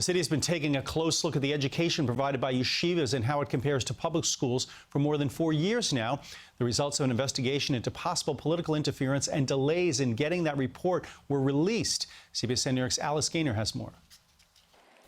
The city has been taking a close look at the education provided by yeshivas and how it compares to public schools for more than 4 years now. The results of an investigation into possible political interference and delays in getting that report were released. CBSN New York's Alice Gaynor has more.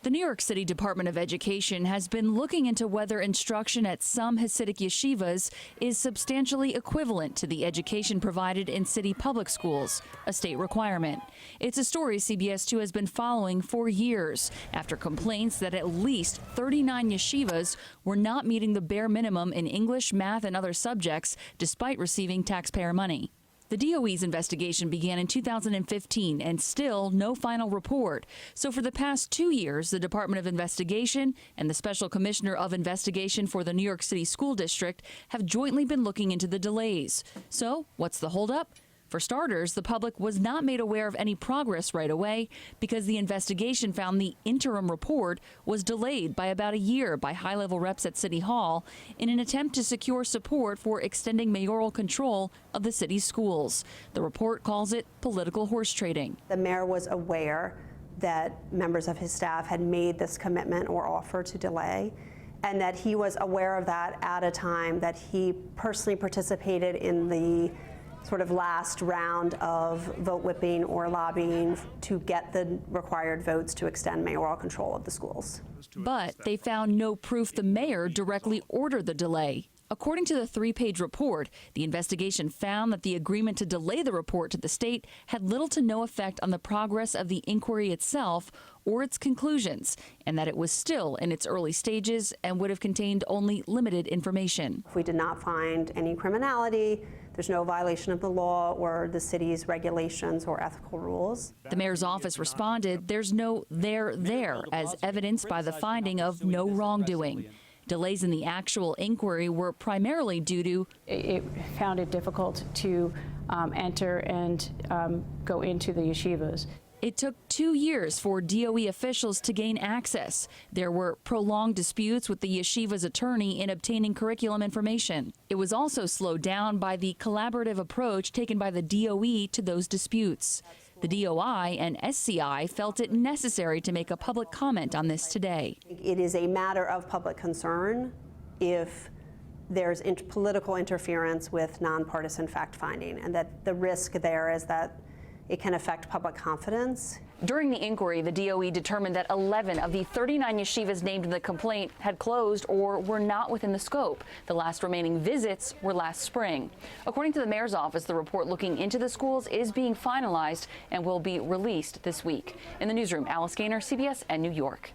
The New York City Department of Education has been looking into whether instruction at some Hasidic yeshivas is substantially equivalent to the education provided in city public schools, a state requirement. It's a story CBS 2 has been following for years after complaints that at least 39 yeshivas were not meeting the bare minimum in English, math, and other subjects despite receiving taxpayer money. The DOE's investigation began in 2015 and still no final report. So for the past 2 years, the Department of Investigation and the Special Commissioner of Investigation for the New York City School District have jointly been looking into the delays. So what's the holdup? For starters, the public was not made aware of any progress right away because the investigation found the interim report was delayed by about a year by high-level reps at City Hall in an attempt to secure support for extending mayoral control of the city's schools. The report calls it political horse trading. The mayor was aware that members of his staff had made this commitment or offer to delay, and that he was aware of that at a time that he personally participated in the sort of last round of vote whipping or lobbying to get the required votes to extend mayoral control of the schools. But they found no proof the mayor directly ordered the delay. According to the 3-page report, the investigation found that the agreement to delay the report to the state had little to no effect on the progress of the inquiry itself or its conclusions, and that it was still in its early stages and would have contained only limited information. If we did not find any criminality, there's no violation of the law or the city's regulations or ethical rules. The mayor's office responded, there's no there, as evidenced by the finding of no wrongdoing. Delays in the actual inquiry were primarily due to it found it difficult to enter and go into the yeshivas. It took 2 years for DOE officials to gain access. There were prolonged disputes with the yeshiva's attorney in obtaining curriculum information. It was also slowed down by the collaborative approach taken by the DOE to those disputes. The DOI and SCI felt it necessary to make a public comment on this today. It is a matter of public concern if there's political interference with nonpartisan fact-finding, and that the risk there is that it can affect public confidence. During the inquiry, the DOE determined that 11 of the 39 yeshivas named in the complaint had closed or were not within the scope. The last remaining visits were last spring. According to the mayor's office, the report looking into the schools is being finalized and will be released this week. In the newsroom, Alice Gaynor, CBSN New York.